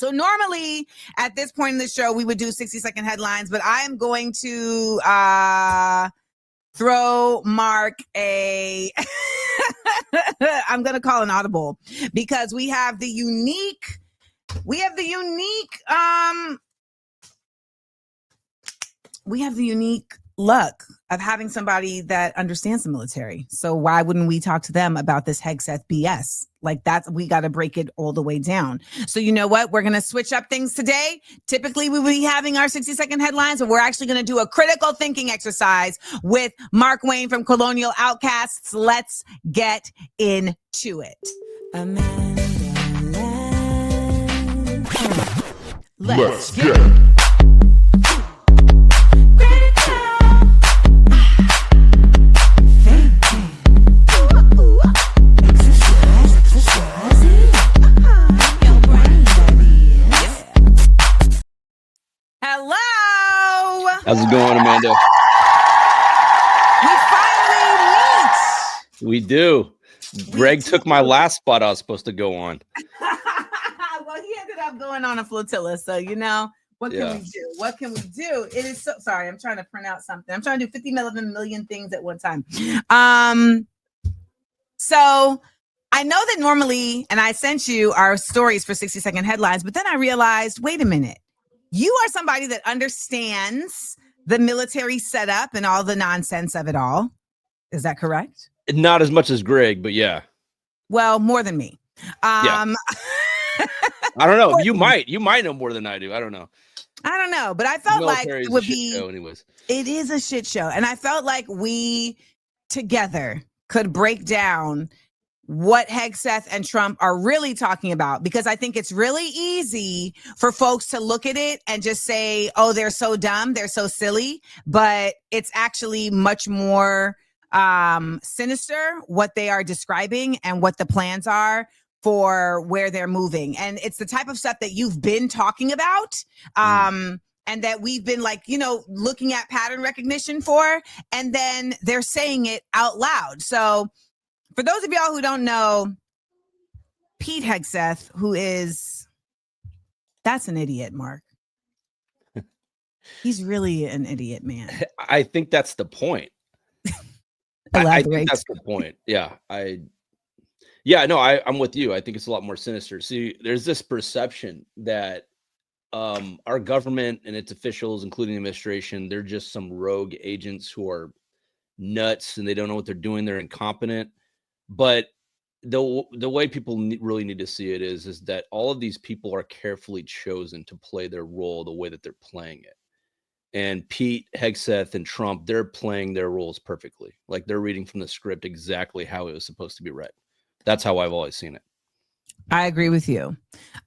So normally at this point in the show, we would do 60-second headlines, but I am going to throw Mark a I'm going to call an audible because we have the unique luck of having somebody that understands the military. So why wouldn't we talk to them about this Hegseth BS? Like we got to break it all the way down. So you know what? We're going to switch up things today. Typically we would be having our 60-second headlines, but we're actually going to do a critical thinking exercise with Mark Wayne from Colonial Outcasts. Let's get into it. AmandaLand. Let's get it. Hello. How's it going, Amanda? We finally meet. We do. Greg took my last spot I was supposed to go on. Well, he ended up going on a flotilla. So, you know, what can we do? What can we do? It is so sorry. I'm trying to print out something. I'm trying to do 50 million things at one time. So I know that normally, and I sent you our stories for 60-second headlines, but then I realized, wait a minute. You are somebody that understands the military setup and all the nonsense of it all. Is that correct? Not as much as Greg, but yeah. Well, more than me. I don't know. You might know more than I do. I don't know. But I felt like it would be. Anyways, it is a shit show, and I felt like we together could break down what Hegseth and Trump are really talking about, because I think it's really easy for folks to look at it and just say, oh, they're so dumb, they're so silly, but it's actually much more sinister what they are describing and what the plans are for where they're moving. And it's the type of stuff that you've been talking about and that we've been looking at pattern recognition for, and then they're saying it out loud. So for those of y'all who don't know, Pete Hegseth, that's an idiot, Mark. He's really an idiot, man. I think that's the point. I think that's the point. Yeah. I'm with you. I think it's a lot more sinister. See, there's this perception that our government and its officials, including the administration, they're just some rogue agents who are nuts and they don't know what they're doing. They're incompetent. But the way people really need to see it is that all of these people are carefully chosen to play their role the way that they're playing it. And Pete Hegseth and Trump, they're playing their roles perfectly. Like they're reading from the script exactly how it was supposed to be read. That's how I've always seen it. I agree with you.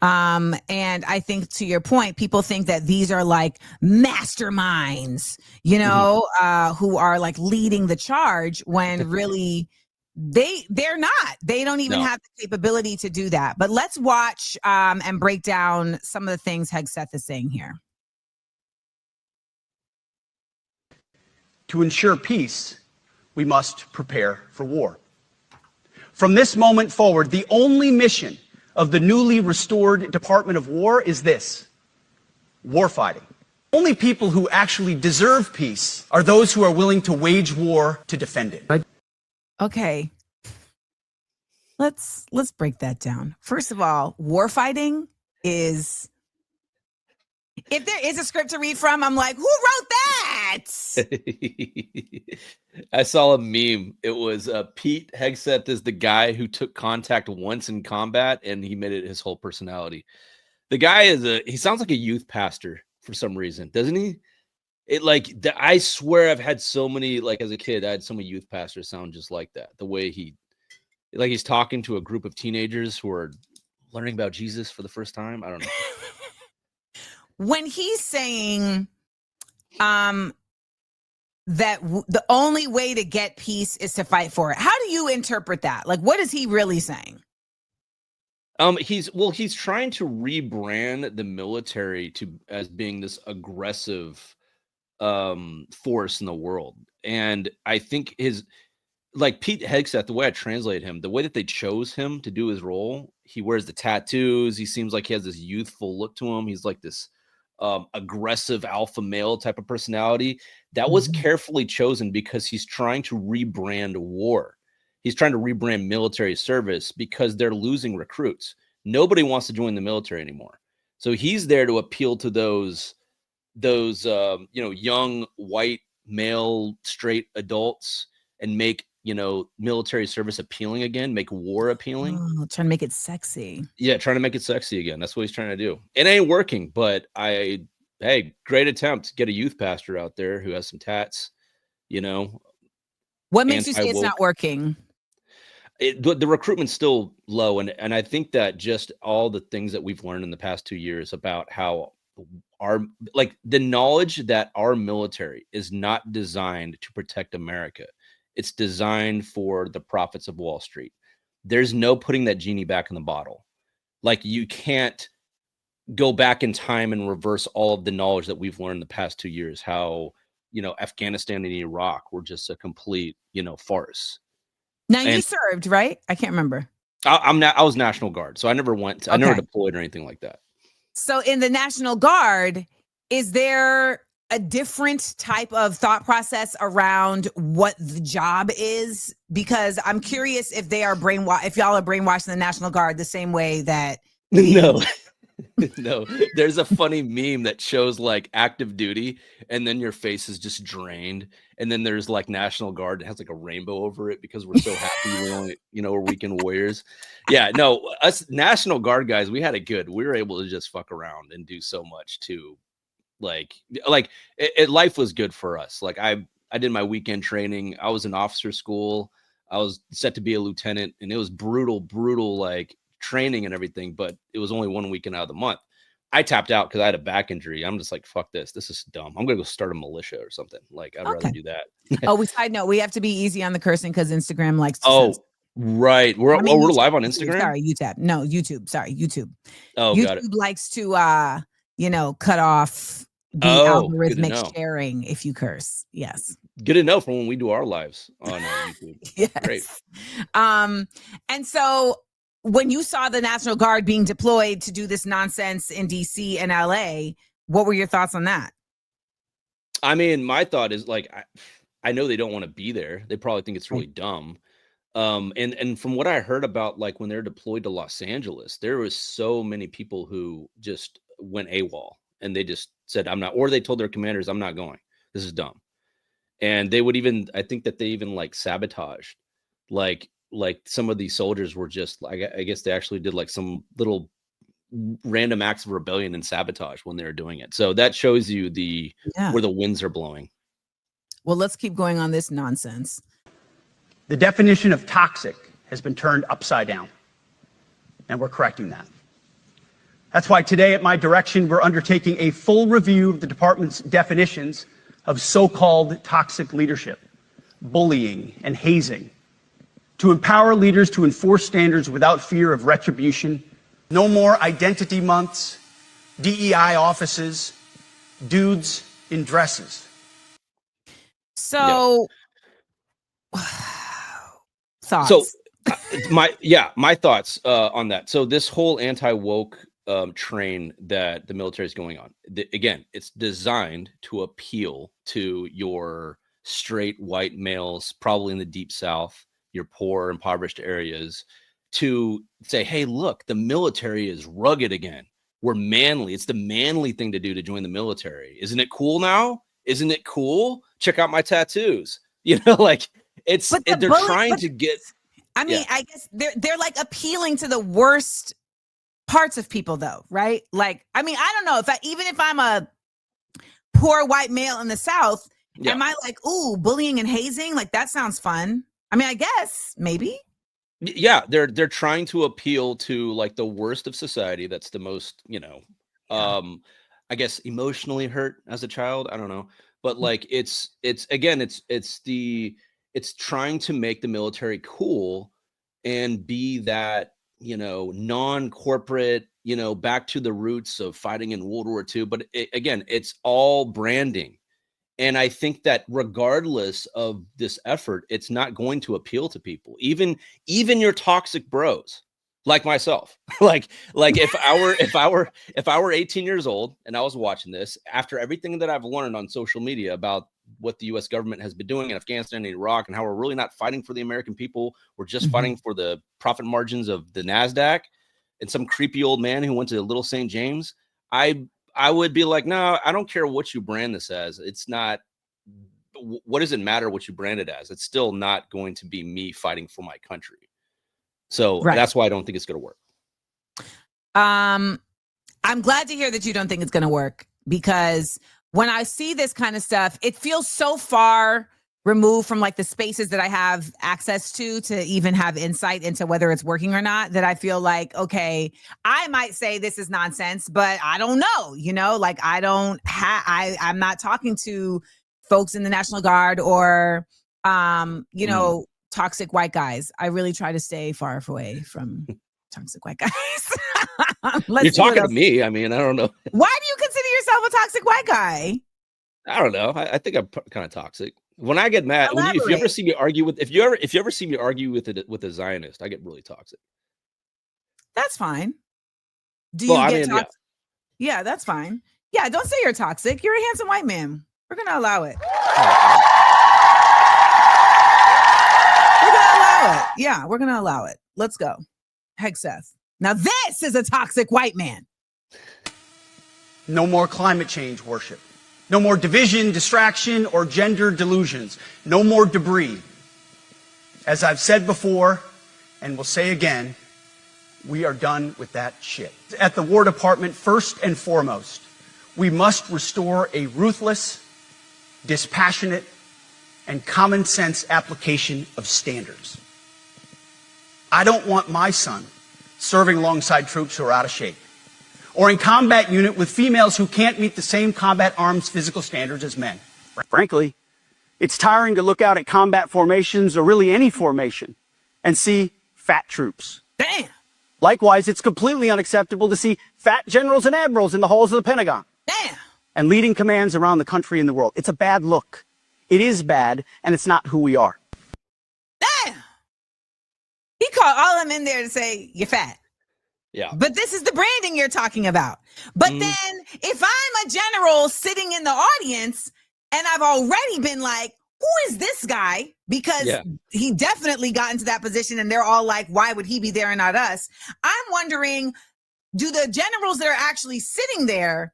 And I think to your point, people think that these are like masterminds, who are like leading the charge when really they're not. They don't even have the capability to do that. But let's watch and break down some of the things Hegseth is saying here. To ensure peace, we must prepare for war. From this moment forward, the only mission of the newly restored Department of War is this: warfighting. Only people who actually deserve peace are those who are willing to wage war to defend it. Okay. Let's break that down. First of all, warfighting is, if there is a script to read from, I'm like, who wrote that? I saw a meme. It was Pete Hegseth is the guy who took contact once in combat and he made it his whole personality. The guy he sounds like a youth pastor for some reason, doesn't he? I swear I've had so many, like as a kid, I had so many youth pastors sound just like that. The way he's talking to a group of teenagers who are learning about Jesus for the first time. I don't know. When he's saying that the only way to get peace is to fight for it, how do you interpret that? Like, what is he really saying? He's trying to rebrand the military as being this aggressive force in the world. And I think like Pete Hegseth, the way I translate him, the way that they chose him to do his role, he wears the tattoos. He seems like he has this youthful look to him. He's like this aggressive alpha male type of personality. That was carefully chosen because he's trying to rebrand war. He's trying to rebrand military service because they're losing recruits. Nobody wants to join the military anymore. So he's there to appeal to those young white male straight adults and make military service appealing again, make war appealing. Oh, trying to make it sexy. Yeah, trying to make it sexy again. That's what he's trying to do. It ain't working, but great attempt. Get a youth pastor out there who has some tats. What makes you say it's not working? The recruitment's still low, and I think that just all the things that we've learned in the past 2 years about how the knowledge that our military is not designed to protect America. It's designed for the profits of Wall Street. There's no putting that genie back in the bottle. Like, you can't go back in time and reverse all of the knowledge that we've learned the past 2 years, how, Afghanistan and Iraq were just a complete, farce. Now, you served, right? I can't remember. I was National Guard, so I never went. I never deployed or anything like that. So in the National Guard, is there a different type of thought process around what the job is? Because I'm curious if they are if y'all are brainwashed in the National Guard the same way that no. No, there's a funny meme that shows like active duty and then your face is just drained, and then there's like National Guard that has like a rainbow over it because we're so happy we only we're weekend warriors. Yeah, no, us National Guard guys, we had it good. We were able to just fuck around and do so much to life was good for us. Like, I did my weekend training. I was in officer school. I was set to be a lieutenant, and it was brutal like training and everything, but it was only 1 weekend out of the month. I tapped out because I had a back injury. I'm just like, fuck this. This is dumb. I'm gonna go start a militia or something. Like, I'd rather do that. Side note, we have to be easy on the cursing because Instagram likes to censor. Right. We're live on Instagram. Sorry, YouTube. Sorry, YouTube. Oh, YouTube got it. likes to cut off the algorithmic sharing if you curse. Yes. Good to know from when we do our lives on YouTube. Yes. Great. And so when you saw the National Guard being deployed to do this nonsense in DC and LA, what were your thoughts on that? I mean, my thought is like, I know they don't want to be there. They probably think it's really dumb. And from what I heard about, like, when they're deployed to Los Angeles, there was so many people who just went AWOL and they just said, I'm not, or they told their commanders, I'm not going. This is dumb. And they would even, I think that they even like sabotaged, like some of these soldiers were just like, I guess they actually did like some little random acts of rebellion and sabotage when they were doing it. So that shows you where the winds are blowing. Well, let's keep going on this nonsense. The definition of toxic has been turned upside down, and we're correcting that. That's why today, at my direction, we're undertaking a full review of the department's definitions of so-called toxic leadership, bullying, and hazing, to empower leaders to enforce standards without fear of retribution. No more identity months, DEI offices, dudes in dresses. So, thoughts? So, my thoughts on that. So this whole anti-woke train that the military is going on, again, it's designed to appeal to your straight white males, probably in the deep South, your poor, impoverished areas, to say, hey, look, the military is rugged again. We're manly. It's the manly thing to do to join the military. Isn't it cool now? Isn't it cool? Check out my tattoos. Like, they're trying to get. I mean, I guess they're like appealing to the worst parts of people, though, right? Like, I mean, I don't know even if I'm a poor white male in the South, am I like, ooh, bullying and hazing? Like, that sounds fun. I mean, I guess maybe. Yeah, they're trying to appeal to like the worst of society. That's the most, I guess, emotionally hurt as a child. I don't know, but like it's trying to make the military cool and be that, non-corporate, back to the roots of fighting in World War II. But again, it's all branding. And I think that regardless of this effort, it's not going to appeal to people, even your toxic bros like myself. like if I were 18 years old and I was watching this, after everything that I've learned on social media about what the US government has been doing in Afghanistan and Iraq and how we're really not fighting for the American people, we're just fighting for the profit margins of the NASDAQ and some creepy old man who went to Little St. James, I would be like, no, I don't care what you brand this as. It's not, what does it matter what you brand it as? It's still not going to be me fighting for my country. So that's why I don't think it's going to work. I'm glad to hear that you don't think it's going to work, because when I see this kind of stuff, it feels so far removed from like the spaces that I have access to even have insight into whether it's working or not, that I feel like, okay, I might say this is nonsense, but I don't know, like I'm not talking to folks in the National Guard or, toxic white guys. I really try to stay far away from toxic white guys. You're talking to me. I mean, I don't know. Why do you consider yourself a toxic white guy? I don't know. I think I'm kind of toxic. When I get mad, if you ever see me argue with, if you ever see me argue with a Zionist, I get really toxic. That's fine. Do you get toxic? Yeah, that's fine. Yeah, don't say you're toxic. You're a handsome white man. We're gonna allow it. We're gonna allow it. Yeah, we're gonna allow it. Let's go. Hegseth. Now this is a toxic white man. No more climate change worship. No more division, distraction, or gender delusions. No more debris. As I've said before, and will say again, we are done with that shit. At the War Department, first and foremost, we must restore a ruthless, dispassionate, and common sense application of standards. I don't want my son serving alongside troops who are out of shape, or in combat unit with females who can't meet the same combat arms physical standards as men. Frankly, it's tiring to look out at combat formations, or really any formation, and see fat troops. Damn. Likewise, it's completely unacceptable to see fat generals and admirals in the halls of the Pentagon. Damn. And leading commands around the country and the world. It's a bad look. It is bad, and it's not who we are. Damn. He called all of them in there to say, you're fat. Yeah. But this is the branding you're talking about. But then if I'm a general sitting in the audience and I've already been like, who is this guy? Because he definitely got into that position and they're all like, why would he be there and not us? I'm wondering, do the generals that are actually sitting there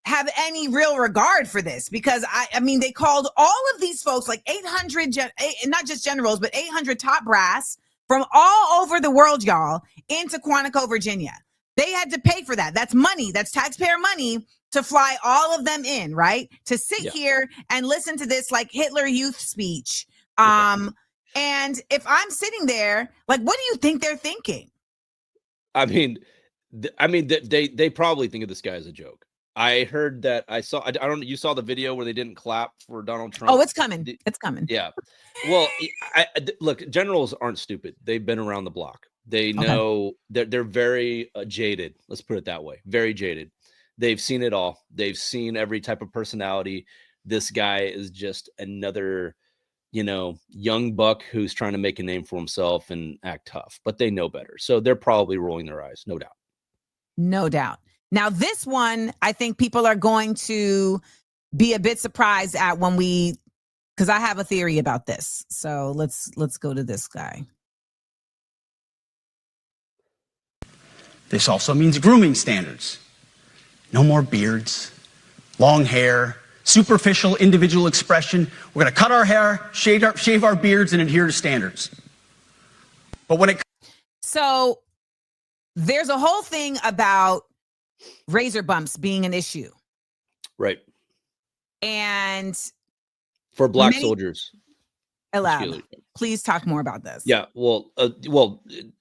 have any real regard for this? Because I mean, they called all of these folks, like 800, not just generals, but 800 top brass from all over the world, y'all, into Quantico, Virginia. They had to pay for that. That's money. That's taxpayer money to fly all of them in, right? To sit here and listen to this like Hitler Youth speech. And if I'm sitting there, like, what do you think they're thinking? I mean, they probably think of this guy as a joke. I heard that you saw the video where they didn't clap for Donald Trump. Oh, it's coming. It's coming. Yeah. Well, look, generals aren't stupid. They've been around the block. They know they're very jaded. Let's put it that way. Very jaded. They've seen it all. They've seen every type of personality. This guy is just another, young buck who's trying to make a name for himself and act tough, but they know better. So they're probably rolling their eyes. No doubt. No doubt. Now, this one, I think people are going to be a bit surprised at because I have a theory about this. So let's go to this guy. This also means grooming standards. No more beards, long hair, superficial individual expression. We're going to cut our hair, shave our beards, and adhere to standards. But so there's a whole thing about razor bumps being an issue. Right. And for black soldiers. Please talk more about this. Yeah. Well,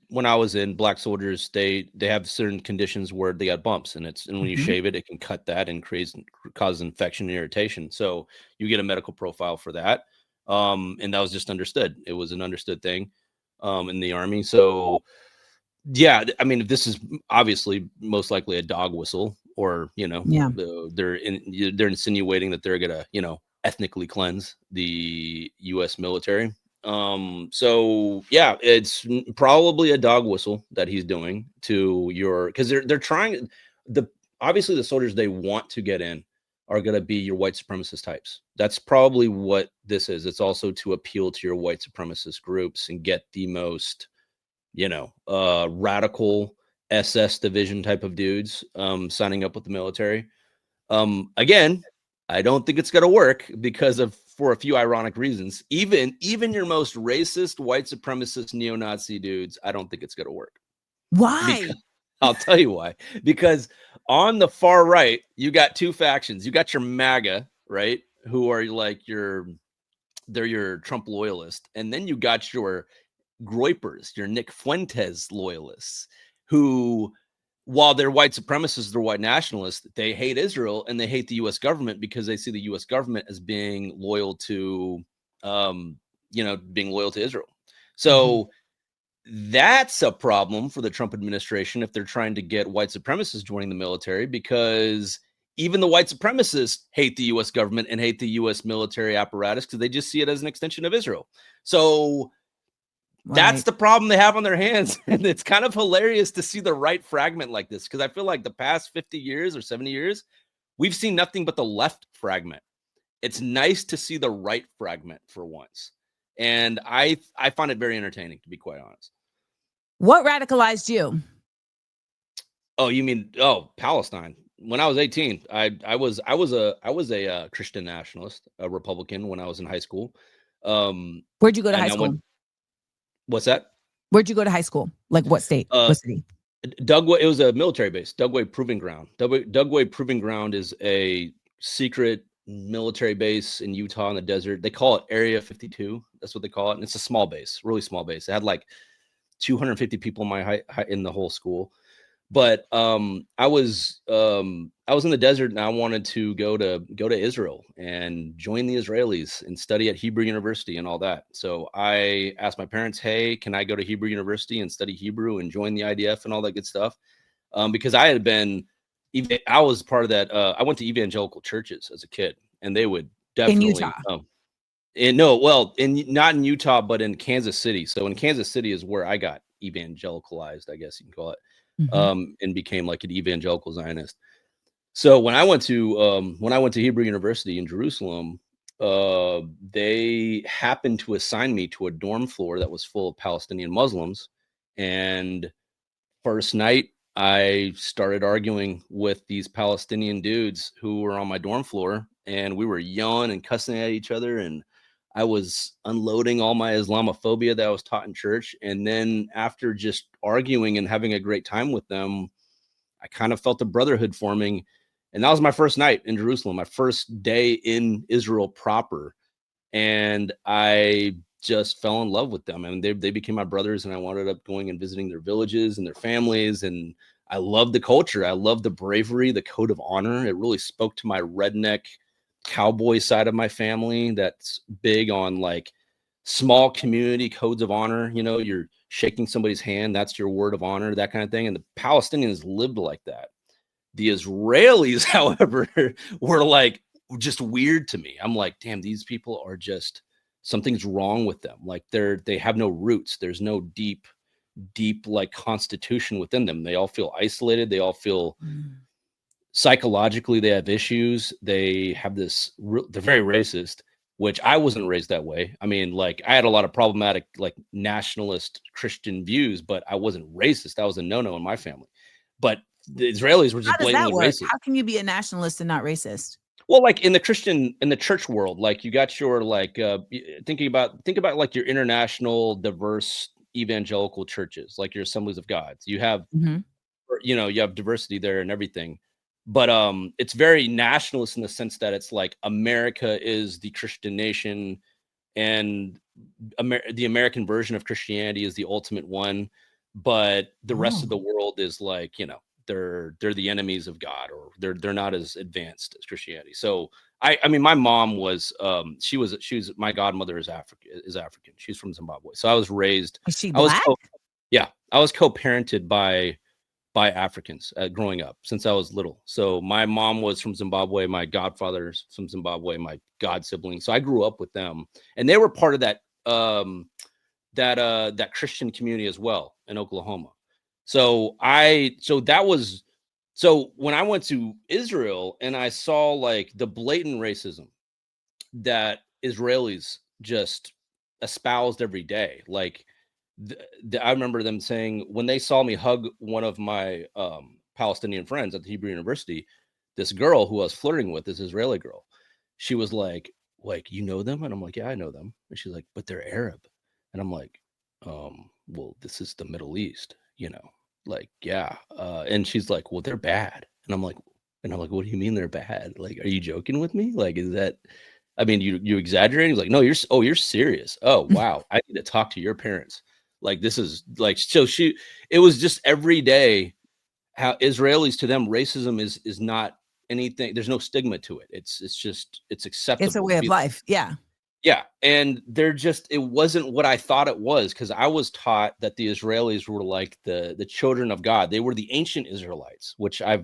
when I was in, black soldiers, they have certain conditions where they got bumps, and when you shave it, it can cut that and cause infection and irritation. So you get a medical profile for that. And that was just understood. It was an understood thing in the Army. So yeah, I mean, this is obviously most likely a dog whistle. or, they're insinuating that they're going to, ethnically cleanse the U.S. military. So yeah, it's probably a dog whistle that he's doing to because they're trying obviously the soldiers they want to get in are going to be your white supremacist types. That's probably what this is. It's also to appeal to your white supremacist groups and get the most, radical SS division type of dudes, signing up with the military. Again, I don't think it's going to work for a few ironic reasons. Even your most racist, white supremacist, neo-Nazi dudes, I don't think it's going to work. Why? I'll tell you why. Because on the far right, you got two factions. You got your MAGA, right? Who are like they're your Trump loyalists. And then you got your Groypers, your Nick Fuentes loyalists, who, while they're white supremacists, they're white nationalists, they hate Israel and they hate the U.S. government because they see the U.S. government as being loyal to, being loyal to Israel. So that's a problem for the Trump administration if they're trying to get white supremacists joining the military, because even the white supremacists hate the U.S. government and hate the U.S. military apparatus because they just see it as an extension of Israel. So that's the problem they have on their hands. And it's kind of hilarious to see the right fragment like this, because I feel like the past 50 years or 70 years, we've seen nothing but the left fragment. It's nice to see the right fragment for once. And I find it very entertaining, to be quite honest. What radicalized you? Oh, you mean Palestine? When I was 18, I was a Christian nationalist, a Republican when I was in high school. Where'd you go to high school? What's that? Where'd you go to high school? Like what state? What city? Dugway. It was a military base. Dugway Proving Ground. Dugway Proving Ground is a secret military base in Utah in the desert. They call it Area 52. That's what they call it, and it's a small base, really small base. It had like 250 people in my in the whole school. But I was in the desert and I wanted to go to Israel and join the Israelis and study at Hebrew University and all that. So I asked my parents, hey, can I go to Hebrew University and study Hebrew and join the IDF and all that good stuff? Because I was part of that. I went to evangelical churches as a kid, and they would definitely in Utah. Not in Utah, but in Kansas City. So in Kansas City is where I got evangelicalized, I guess you can call it. And became like an evangelical Zionist. So when I went to Hebrew University in Jerusalem, they happened to assign me to a dorm floor that was full of Palestinian Muslims. And first night, I started arguing with these Palestinian dudes who were on my dorm floor, and we were yelling and cussing at each other, and I was unloading all my Islamophobia that I was taught in church. And then after just arguing and having a great time with them, I kind of felt a brotherhood forming. And that was my first night in Jerusalem, my first day in Israel proper. And I just fell in love with them. And they became my brothers, and I wound up going and visiting their villages and their families. And I loved the culture. I loved the bravery, the code of honor. It really spoke to my redneck cowboy side of my family that's big on like small community codes of honor. You're shaking somebody's hand, that's your word of honor, that kind of thing. And the Palestinians lived like that. The Israelis, however, were like just weird to me. I'm like, damn, these people are just, something's wrong with them. Like they have no roots. There's no deep like constitution within them. They all feel isolated. They all feel psychologically they have issues. They have this, they're very racist, which I wasn't raised that way. I mean, like I had a lot of problematic, like nationalist Christian views, but I wasn't racist. That was a no-no in my family. But the Israelis were just blatantly racist. How can you be a nationalist and not racist? Well, like in the church world, like you got your like think about like your international diverse evangelical churches, like your Assemblies of God. You have you have diversity there and everything. But it's very nationalist in the sense that it's like America is the Christian nation, and the American version of Christianity is the ultimate one. But the rest of the world is like, they're the enemies of God, or they're not as advanced as Christianity. So I mean, my mom was she was my godmother is African. She's from Zimbabwe. So I was raised. Is she black? I was co-parented by by Africans growing up since I was little. So my mom was from Zimbabwe, my godfather's from Zimbabwe, my god siblings. So I grew up with them, and they were part of that that Christian community as well in Oklahoma. So when I went to Israel and I saw like the blatant racism that Israelis just espoused every day, like I remember them saying when they saw me hug one of my Palestinian friends at the Hebrew University, this girl who I was flirting with, this Israeli girl, she was like, you know them? And I'm like, yeah, I know them. And she's like, but they're Arab. And I'm like, well, this is the Middle East, like, yeah. And she's like, well, they're bad. And I'm like, what do you mean they're bad? Like, are you joking with me? Like, is that, I mean, you exaggerating? He's like, no, you're serious. Oh, wow. I need to talk to your parents. Like, this is like, so it was just every day how Israelis, to them, racism is not anything. There's no stigma to it. It's acceptable. It's a way of life. Yeah. Yeah. And it wasn't what I thought it was, because I was taught that the Israelis were like the children of God. They were the ancient Israelites, which I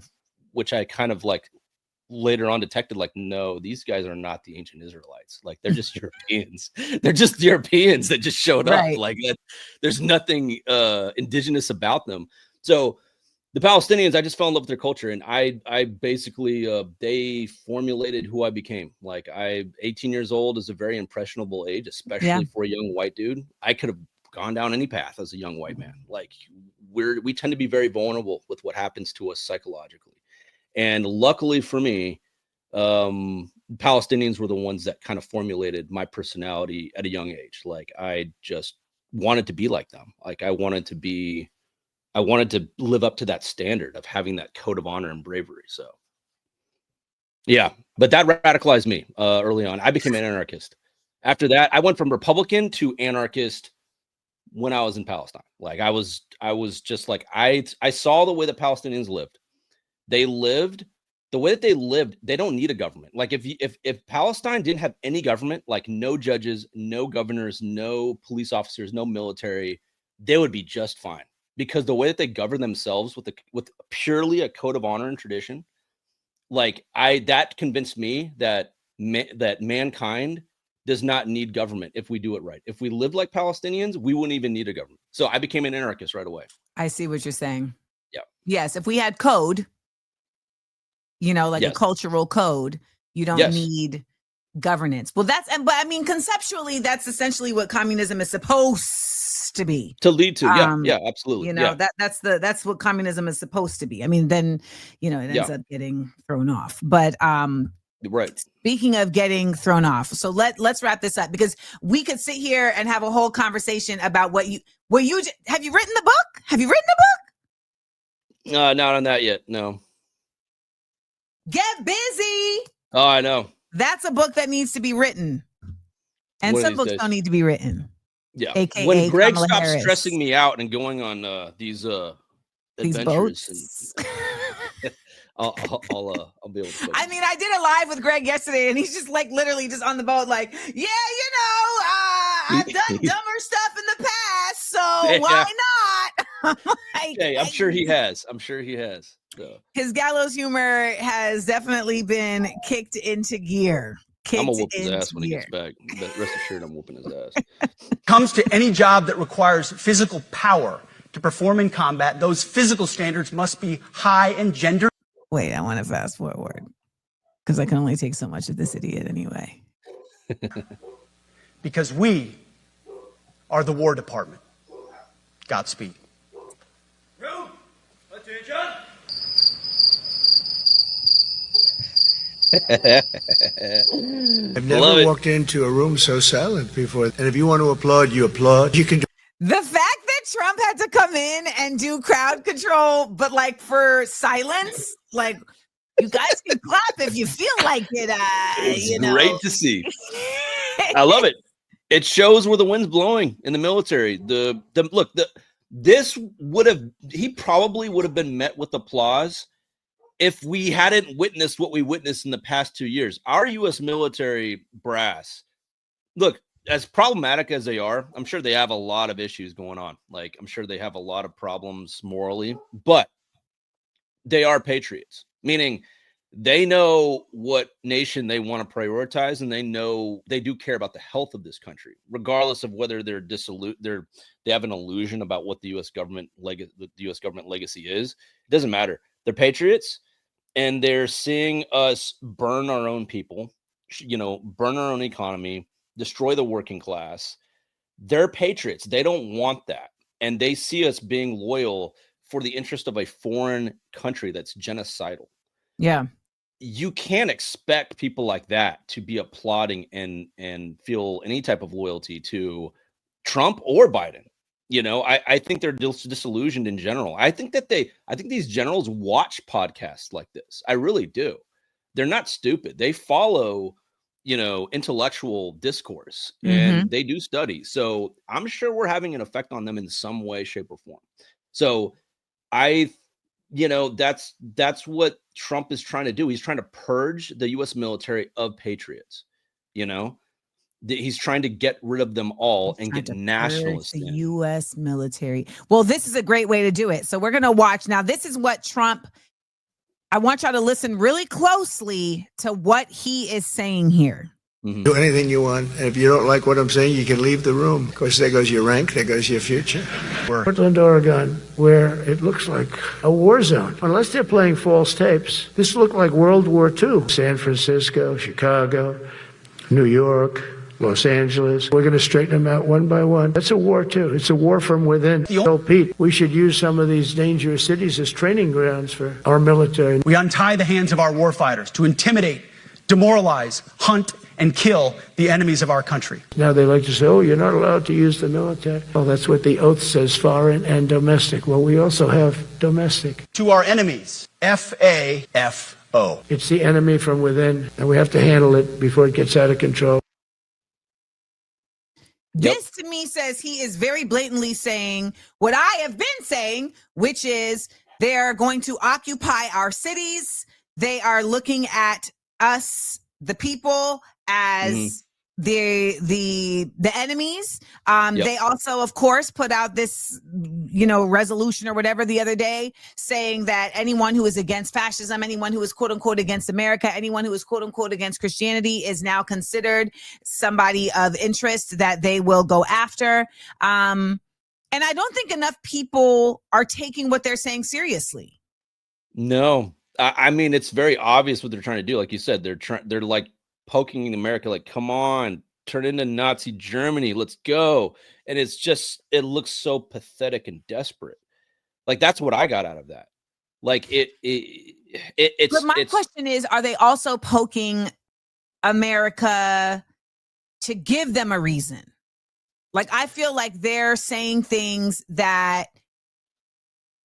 kind of like later on detected, like, no, these guys are not the ancient Israelites. Like, they're just Europeans. They're just Europeans that just showed up. Like, there's nothing indigenous about them. So the Palestinians, I just fell in love with their culture, and I basically they formulated who I became. Like, 18 years old is a very impressionable age, especially for a young white dude. I could have gone down any path as a young white man. Like, we tend to be very vulnerable with what happens to us psychologically. And luckily for me, Palestinians were the ones that kind of formulated my personality at a young age. Like, I just wanted to be like them. Like, I wanted to live up to that standard of having that code of honor and bravery. So, yeah, but that radicalized me early on. I became an anarchist. After that, I went from Republican to anarchist when I was in Palestine. Like, I was just like, I saw the way the Palestinians lived. They lived the way that they lived. They don't need a government. Like, if Palestine didn't have any government, like no judges, no governors, no police officers, no military, they would be just fine, because the way that they govern themselves with purely a code of honor and tradition, like that convinced me that that mankind does not need government if we do it right. If we lived like Palestinians, we wouldn't even need a government. So I became an anarchist right away. I see what you're saying. Yeah. Yes. If we had code, like a cultural code, you don't need governance. Well, but I mean, conceptually, that's essentially what communism is supposed to be. To lead to. Yeah, absolutely. That's what communism is supposed to be. I mean, then, it ends up getting thrown off. But right. Speaking of getting thrown off, so let's wrap this up, because we could sit here and have a whole conversation about have you written the book? Have you written the book? Not on that yet. No. Get busy. Oh, I know. That's a book that needs to be written. And some books don't need to be written. Yeah. AKA when Greg Kamala stops Harris. stressing me out and going on these adventures, boats. And I'll be able to. I mean, I did a live with Greg yesterday, and he's just like literally just on the boat, like, I've done dumber stuff in the past, so why not? I'm sure he has. So. His gallows humor has definitely been kicked into gear. I'm gonna whoop his ass when he gets back. But rest assured, I'm whooping his ass. Comes to any job that requires physical power to perform in combat, those physical standards must be high and gender. Wait, I want to fast forward because I can only take so much of this idiot anyway. Because we are the War Department. Godspeed. Room, attention. I've never walked into a room so silent before. And if you want to applaud, you applaud. You can do. The fact that Trump had to come in and do crowd control, but like for silence, like you guys can clap if you feel like it. It's great to see. I love it. It shows where the wind's blowing in the military. He probably would have been met with applause if we hadn't witnessed what we witnessed in the past 2 years. Our U.S. military brass, look, as problematic as they are, I'm sure they have a lot of issues going on. Like, I'm sure they have a lot of problems morally, but they are patriots, meaning they know what nation they want to prioritize, and they know they do care about the health of this country, regardless of whether they have an illusion about what the U.S. government legacy is. It doesn't matter. They're patriots, and they're seeing us burn our own people, burn our own economy, destroy the working class. They're patriots. They don't want that, and they see us being loyal for the interest of a foreign country that's genocidal. Yeah. You can't expect people like that to be applauding and feel any type of loyalty to Trump or Biden. I think they're disillusioned in general. I think these generals watch podcasts like this. I really do. They're not stupid. They follow, intellectual discourse, and they do study. So I'm sure we're having an effect on them in some way, shape, or form. So that's what Trump is trying to do. He's trying to purge the U.S. military of patriots. He's trying to get rid of them all and get nationalists in. The U.S. military. Well, this is a great way to do it. So we're going to watch. Now, this is what Trump, I want y'all to listen really closely to what he is saying here. Do anything you want. And if you don't like what I'm saying, you can leave the room. Of course, there goes your rank. There goes your future. Portland, Oregon, where it looks like a war zone. Unless they're playing false tapes, this looked like World War II. San Francisco, Chicago, New York, Los Angeles. We're going to straighten them out one by one. That's a war, too. It's a war from within. Pete, we should use some of these dangerous cities as training grounds for our military. We untie the hands of our warfighters to intimidate, demoralize, hunt, and kill the enemies of our country. Now they like to say, oh, you're not allowed to use the military. Well, that's what the oath says, foreign and domestic. Well, we also have domestic. To our enemies, FAFO. It's the enemy from within, and we have to handle it before it gets out of control. This to me says he is very blatantly saying what I have been saying, which is they're going to occupy our cities. They are looking at us, the people, as the enemies. They also, of course, put out this, resolution or whatever the other day saying that anyone who is against fascism, anyone who is quote unquote against America, anyone who is quote unquote against Christianity is now considered somebody of interest that they will go after. And I don't think enough people are taking what they're saying seriously. No, I mean, it's very obvious what they're trying to do. Like you said, they're like poking America, like, come on, turn into Nazi Germany, let's go. And it looks so pathetic and desperate. Like, that's what I got out of that. Like, it's. But my question is, are they also poking America to give them a reason? Like, I feel like they're saying things that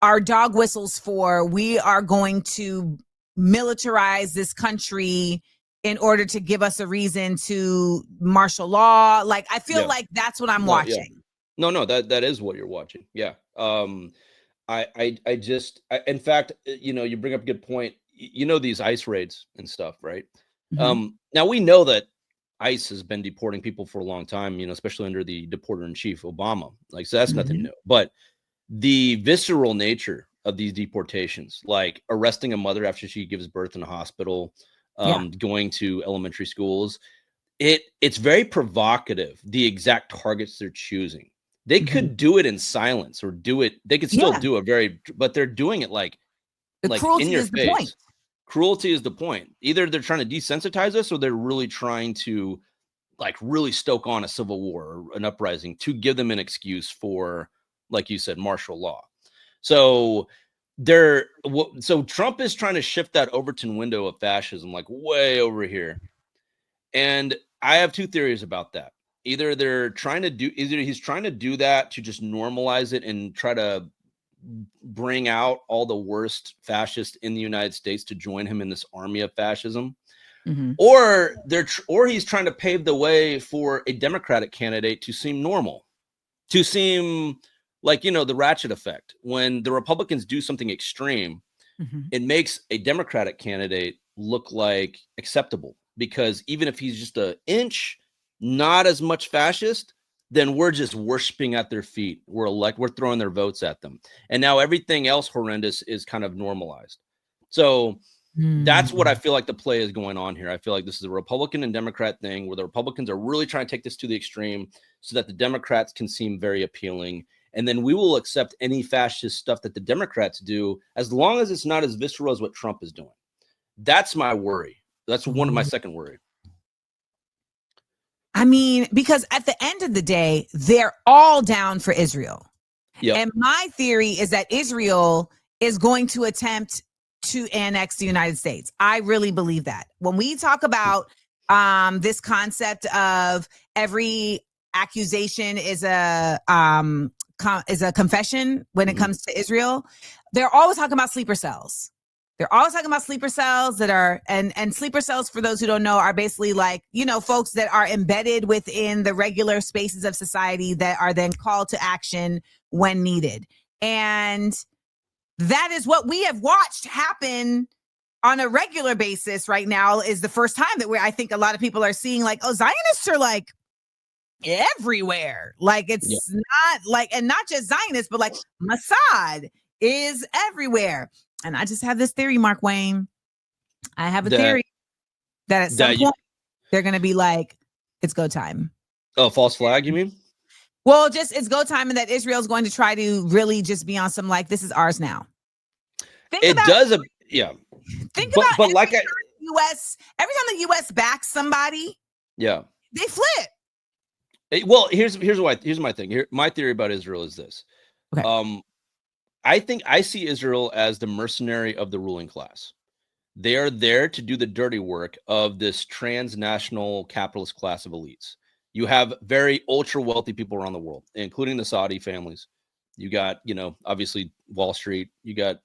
are dog whistles for, we are going to militarize this country in order to give us a reason to martial law. Like, I feel like that's what I'm watching. Yeah. No, that is what you're watching. Yeah. In fact, you bring up a good point. These ICE raids and stuff, right? Now we know that ICE has been deporting people for a long time, especially under the deporter in chief, Obama. Like, so that's nothing new. But the visceral nature of these deportations, like arresting a mother after she gives birth in a hospital, going to elementary schools, it's very provocative, the exact targets they're choosing. They could do it in silence, or they could still do but they're doing it like in your face. Point. Cruelty is the point. Either they're trying to desensitize us, or they're really trying to really stoke on a civil war or an uprising to give them an excuse for, like you said, martial law. So Trump is trying to shift that Overton window of fascism, like way over here. And I have two theories about that. Either he's trying to do that to just normalize it and try to bring out all the worst fascists in the United States to join him in this army of fascism. Or he's trying to pave the way for a Democratic candidate to seem normal, to seem like, the ratchet effect. When the Republicans do something extreme, it makes a Democratic candidate look like acceptable, because even if he's just an inch not as much fascist, then we're just worshiping at their feet. We're throwing their votes at them. And now everything else horrendous is kind of normalized. So that's what I feel like the play is going on here. I feel like this is a Republican and Democrat thing where the Republicans are really trying to take this to the extreme so that the Democrats can seem very appealing. And then we will accept any fascist stuff that the Democrats do as long as it's not as visceral as what Trump is doing. That's my worry. That's one of my second worry. I mean, because at the end of the day, they're all down for Israel. Yep. And my theory is that Israel is going to attempt to annex the United States. I really believe that. When we talk about this concept of every accusation is a confession when it comes to Israel, they're always talking about sleeper cells. They're always talking about sleeper cells that are, and sleeper cells, for those who don't know, are basically like, you know, folks that are embedded within the regular spaces of society that are then called to action when needed. And that is what we have watched happen on a regular basis right now. Is the first time that I think a lot of people are seeing like, oh, Zionists are like everywhere. Like it's not like, and not just Zionists, but like Mossad is everywhere. And I just have this theory, Mark Wayne. I have a theory that at some point they're going to be like, it's go time. Oh, false flag, you mean? Well, just it's go time, and that Israel's going to try to really just be on some like, this is ours now. Think about but like U.S. Every time the U.S. backs somebody, they flip. Well, here's my thing. My theory about Israel is this. Okay. I think I see Israel as the mercenary of the ruling class. They are there to do the dirty work of this transnational capitalist class of elites. You have very ultra wealthy people around the world, including the Saudi families. You got, obviously Wall Street. You got,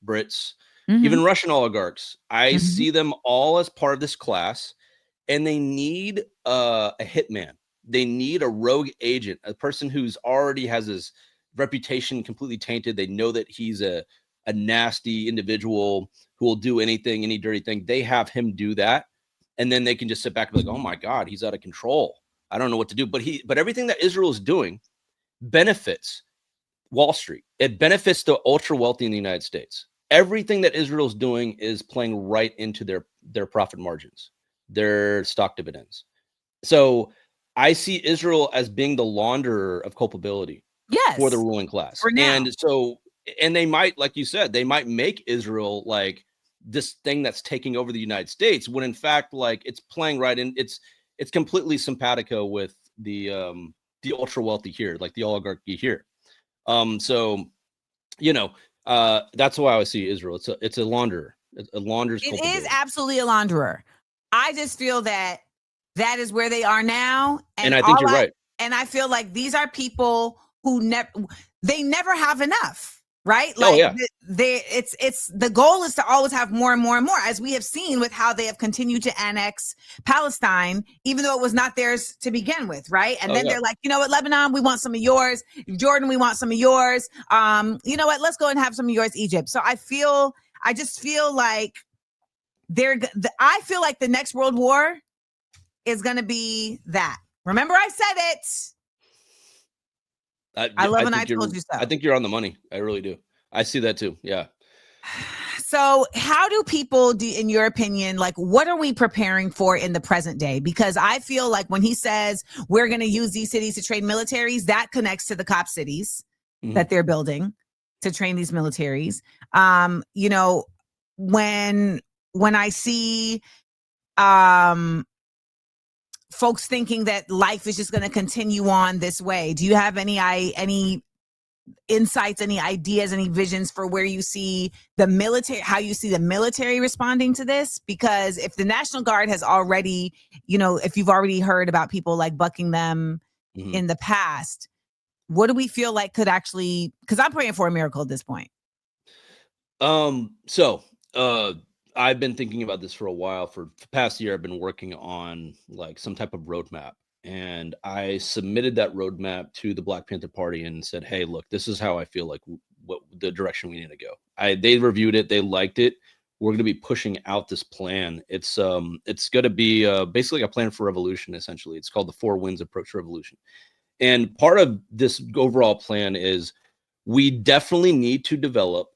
Brits, even Russian oligarchs. I see them all as part of this class, and they need a hitman. They need a rogue agent, a person who's already has his reputation completely tainted. They know that he's a nasty individual who will do anything, any dirty thing. They have him do that, and then they can just sit back and be like, oh my God, he's out of control. I don't know what to do. But everything that Israel is doing benefits Wall Street. It benefits the ultra wealthy in the United States. Everything that Israel is doing is playing right into their profit margins, their stock dividends. So I see Israel as being the launderer of culpability. Yes. For the ruling class. And they might, like you said, they might make Israel like this thing that's taking over the United States, when in fact, like it's playing right in, it's completely simpatico with the ultra wealthy here, like the oligarchy here. That's why I see Israel. It's a launderer. It launders. It is absolutely a launderer. I just feel that is where they are now, and I think you're right. And I feel like these are people who never have enough, right? Like it's the goal is to always have more and more and more, as we have seen with how they have continued to annex Palestine, even though it was not theirs to begin with, right? And then they're like, you know what, Lebanon, we want some of yours. Jordan, we want some of yours. You know what, let's go and have some of yours, Egypt. So I just feel like I feel like the next world war is going to be that. Remember I said it. I love when I told you so. I think you're on the money. I really do. I see that too. Yeah. So how do people in your opinion, like what are we preparing for in the present day? Because I feel like when he says we're going to use these cities to train militaries, that connects to the cop cities that they're building to train these militaries. When I see folks thinking that life is just going to continue on this way, do you have any insights, any ideas, any visions for where you see the military, how you see the military responding to this? Because if the National Guard has already, if you've already heard about people like bucking them in the past, what do we feel like could actually, because I'm praying for a miracle at this point. I've been thinking about this for a while. For the past year, I've been working on like some type of roadmap, and I submitted that roadmap to the Black Panther Party and said, "Hey, look, this is how I feel like what the direction we need to go." They reviewed it, they liked it. We're going to be pushing out this plan. It's going to be basically a plan for revolution. Essentially, it's called the 4 Winds Approach to Revolution, and part of this overall plan is we definitely need to develop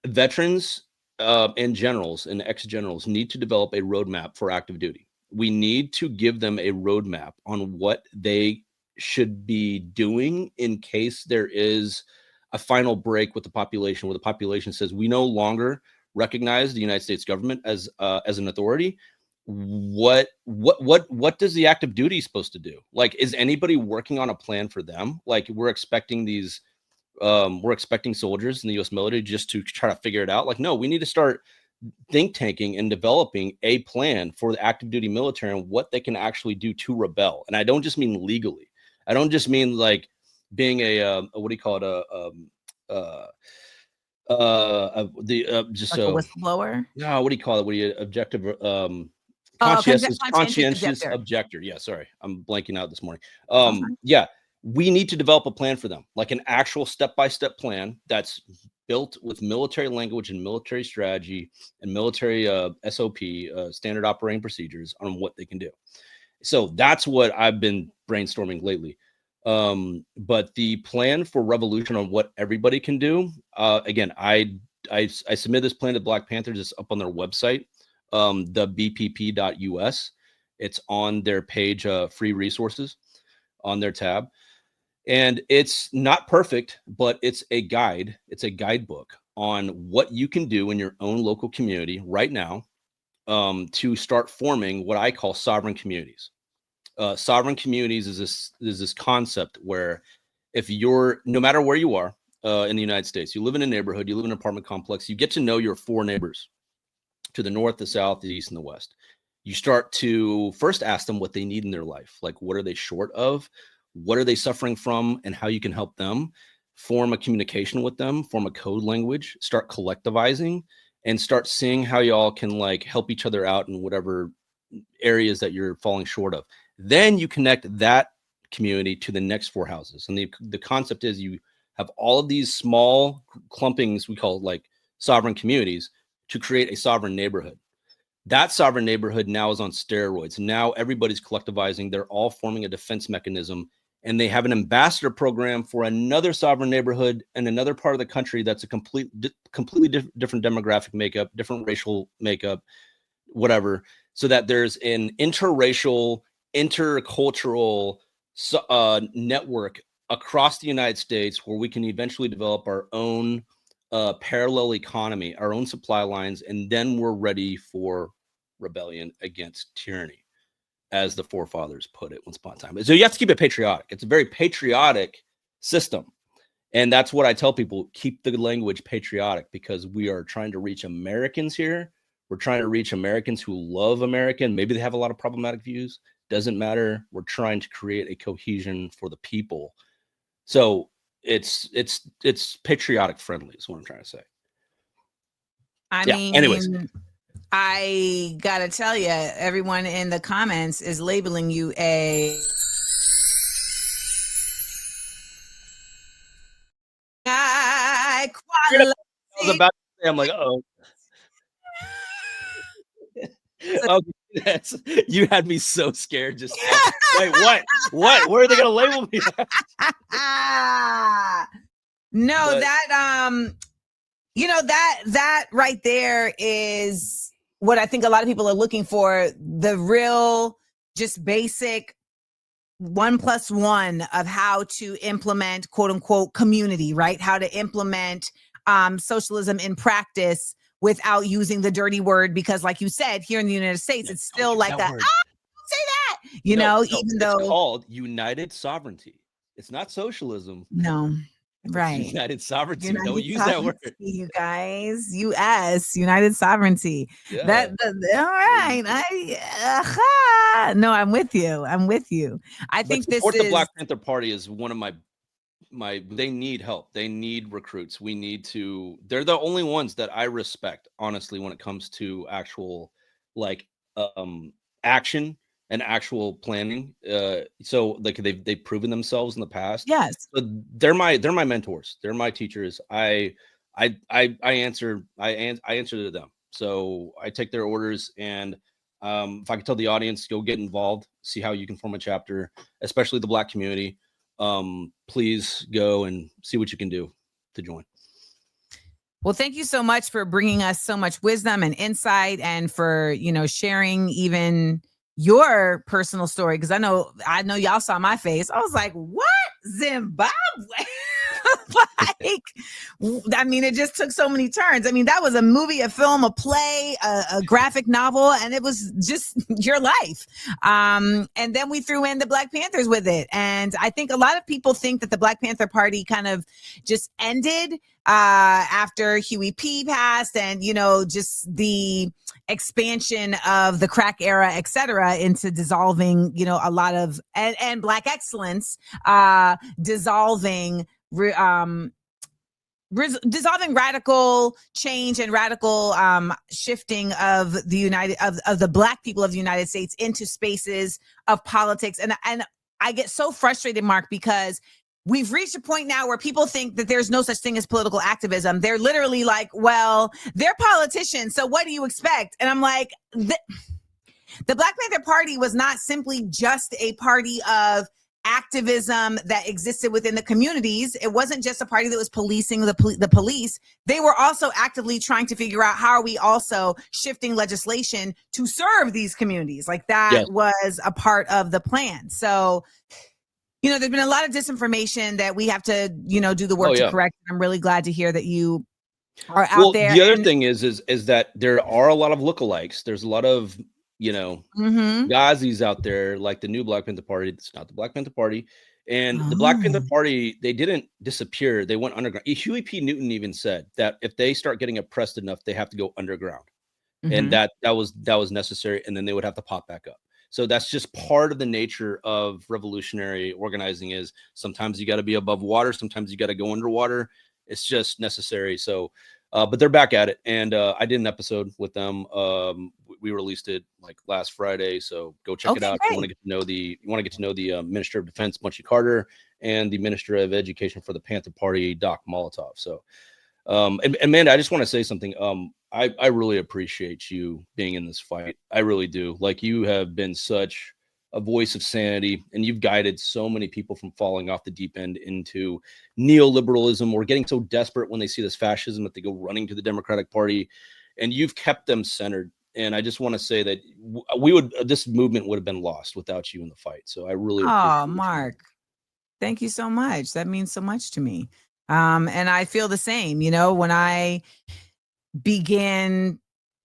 veterans and generals and ex-generals need to develop a roadmap for active duty. We need to give them a roadmap on what they should be doing in case there is a final break with the population, where the population says we no longer recognize the United States government as an authority. What does the active duty supposed to do? Like, is anybody working on a plan for them? Like, we're expecting soldiers in the U.S. military just to try to figure it out. Like, no, we need to start think tanking and developing a plan for the active duty military and what they can actually do to rebel. And I don't just mean legally. I don't just mean like being what do you call it? Just like a whistleblower. No, what do you call it? What do you objective? Conscientious objector. Yeah, sorry, I'm blanking out this morning. Yeah, we need to develop a plan for them, like an actual step-by-step plan that's built with military language and military strategy and military SOP, standard operating procedures, on what they can do. So that's what I've been brainstorming lately. But the plan for revolution on what everybody can do, again, I submit this plan to Black Panthers. It's up on their website, the bpp.us. It's on their page, free resources, on their tab. And it's not perfect, but it's a guide. It's a guidebook on what you can do in your own local community right now, to start forming what I call sovereign communities. Sovereign communities is this concept where, if you're, no matter where you are in the United States, you live in a neighborhood, you live in an apartment complex, you get to know your 4 neighbors to the north, the south, the east, and the west. You start to first ask them what they need in their life. Like, what are they short of? What are they suffering from, and how you can help them. Form a communication with them, form a code language, start collectivizing, and start seeing how y'all can like help each other out in whatever areas that you're falling short of. Then you connect that community to the next 4 houses. And the concept is you have all of these small clumpings, we call it like sovereign communities, to create a sovereign neighborhood. That sovereign neighborhood now is on steroids. Now everybody's collectivizing. They're all forming a defense mechanism, and they have an ambassador program for another sovereign neighborhood in another part of the country that's a completely different demographic makeup, different racial makeup, whatever, so that there's an interracial, intercultural network across the United States where we can eventually develop our own parallel economy, our own supply lines, and then we're ready for rebellion against tyranny, as the forefathers put it once upon a time. So you have to keep it patriotic. It's a very patriotic system. And that's what I tell people, keep the language patriotic, because we are trying to reach Americans here. We're trying to reach Americans who love America. Maybe they have a lot of problematic views. Doesn't matter. We're trying to create a cohesion for the people. So it's patriotic friendly is what I'm trying to say. I mean, anyways. I gotta tell you, everyone in the comments is labeling you a high quality. I was about to say, I'm like, oh. Okay, you had me so scared. Just wait, what? Where are they gonna label me? No, but that that right there is what I think a lot of people are looking for, the real, just basic 1+1 of how to implement, quote unquote, community, right? How to implement socialism in practice without using the dirty word, because like you said, here in the United States, it's still like don't say that, even though it's called united sovereignty. It's not socialism. No. Right. United sovereignty. Don't use that word. You guys, US, united sovereignty. Yeah. All right. No, I'm with you. I think this is the Black Panther Party is one of my they need help. They need recruits. They're the only ones that I respect, honestly, when it comes to actual like action and actual planning. So like they've proven themselves in the past. Yes. So they're my mentors. They're my teachers. I answer to them. So I take their orders, and if I could tell the audience, go get involved, see how you can form a chapter, especially the Black community. Please go and see what you can do to join. Well, thank you so much for bringing us so much wisdom and insight, and for, sharing even your personal story. Cause I know y'all saw my face. I was like, what? Zimbabwe? It just took so many turns. That was a movie, a film, a play, a graphic novel, and it was just your life. And then we threw in the Black Panthers with it. And I think a lot of people think that the Black Panther Party kind of just ended after Huey P passed, and just the expansion of the crack era, et cetera, into dissolving a lot of and Black excellence, dissolving radical change and radical shifting of the Black people of the United States into spaces of politics. And I get so frustrated, Mark, because we've reached a point now where people think that there's no such thing as political activism. They're literally like, well, they're politicians, so what do you expect? And I'm like, the Black Panther Party was not simply just a party of activism that existed within the communities. It wasn't just a party that was policing the police. They were also actively trying to figure out, how are we also shifting legislation to serve these communities? Like that was a part of the plan. So, there's been a lot of disinformation that we have to, do the work to correct. I'm really glad to hear that you are out there. The other thing is that there are a lot of lookalikes. There's a lot of, Gazis out there, like the new Black Panther Party. It's not the Black Panther Party. And the Black Panther Party, they didn't disappear. They went underground. Huey P. Newton even said that if they start getting oppressed enough, they have to go underground. And that was necessary. And then they would have to pop back up. So that's just part of the nature of revolutionary organizing, is sometimes you got to be above water. Sometimes you got to go underwater. It's just necessary. So, but they're back at it. And I did an episode with them. We released it like last Friday. So go check it out. If you want to get to know the Minister of Defense, Bunchy Carter, and the Minister of Education for the Panther Party, Doc Molotov. So, and Amanda, I just want to say something. I really appreciate you being in this fight. I really do. Like, you have been such a voice of sanity, and you've guided so many people from falling off the deep end into neoliberalism, or getting so desperate when they see this fascism that they go running to the Democratic Party, and you've kept them centered. And I just want to say that this movement would have been lost without you in the fight. So I really appreciate Mark, thank you so much. That means so much to me. And I feel the same, when I began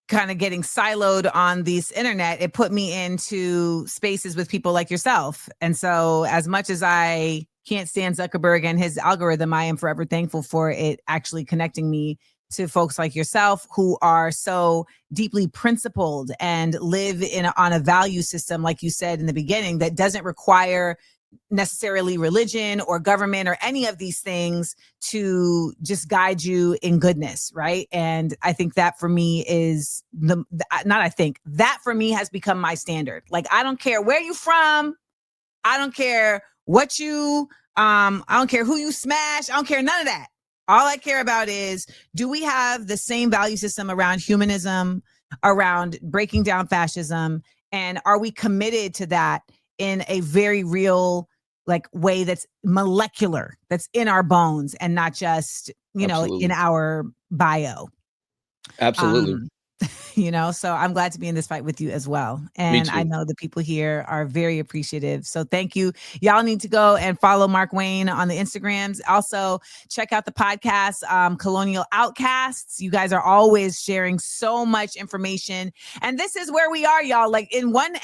kind of getting siloed on this internet, it put me into spaces with people like yourself. And so as much as I can't stand Zuckerberg and his algorithm, I am forever thankful for it actually connecting me to folks like yourself, who are so deeply principled and live on a value system, like you said in the beginning, that doesn't require necessarily religion or government or any of these things to just guide you in goodness, right? And I think that for me is that for me has become my standard. Like, I don't care where you from, I don't care what you I don't care who you smash, I don't care none of that. All I care about is, do we have the same value system around humanism, around breaking down fascism, and are we committed to that in a very real way that's molecular, that's in our bones, and not just, in our bio. Absolutely. So I'm glad to be in this fight with you as well. And I know the people here are very appreciative. So thank you. Y'all need to go and follow Mark Wayne on the Instagrams. Also check out the podcast, Colonial Outcasts. You guys are always sharing so much information. And this is where we are, y'all. Like, in one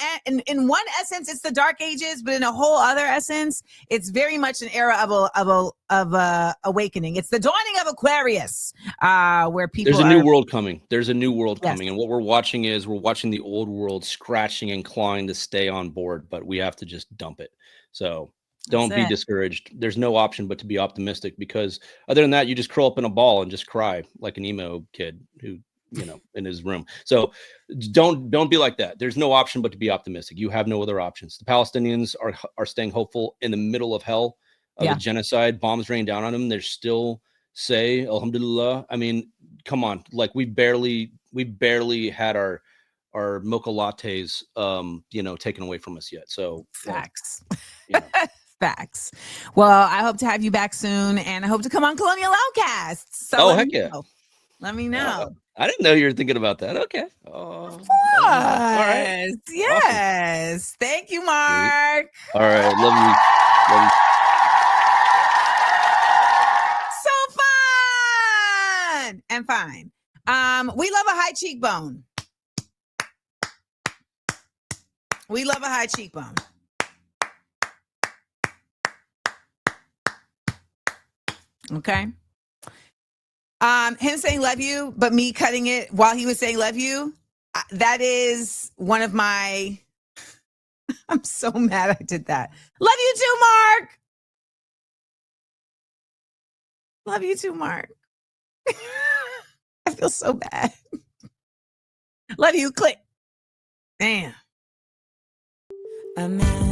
essence, it's the dark ages, but in a whole other essence, it's very much an era of awakening. It's the dawning of Aquarius, where people There's a new world coming. There's a new world coming. And what we're watching the old world scratching and clawing to stay on board, but we have to just dump it. So don't be discouraged. There's no option but to be optimistic, because other than that, you just curl up in a ball and just cry like an emo kid who, in his room. So don't be like that. There's no option but to be optimistic. You have no other options. The Palestinians are staying hopeful in the middle of hell, of a genocide, bombs rain down on them. They're still say alhamdulillah. I mean, come on, like, we barely had our mocha lattes taken away from us yet. So facts. Facts. Well, I hope to have you back soon, and I hope to come on Colonial Outcasts. So heck yeah. Let me know. I didn't know you were thinking about that. Okay. Of course. All right. Yes. Awesome. Thank you, Mark. All right. Love you. Love you. So fun and fine. We love a high cheekbone. We love a high cheekbone. Okay. Him saying love you, but me cutting it while he was saying love you. That is one of my, I'm so mad I did that. Love you too, Mark. Love you too, Mark. I feel so bad. Love you. Click. Damn. Amanda.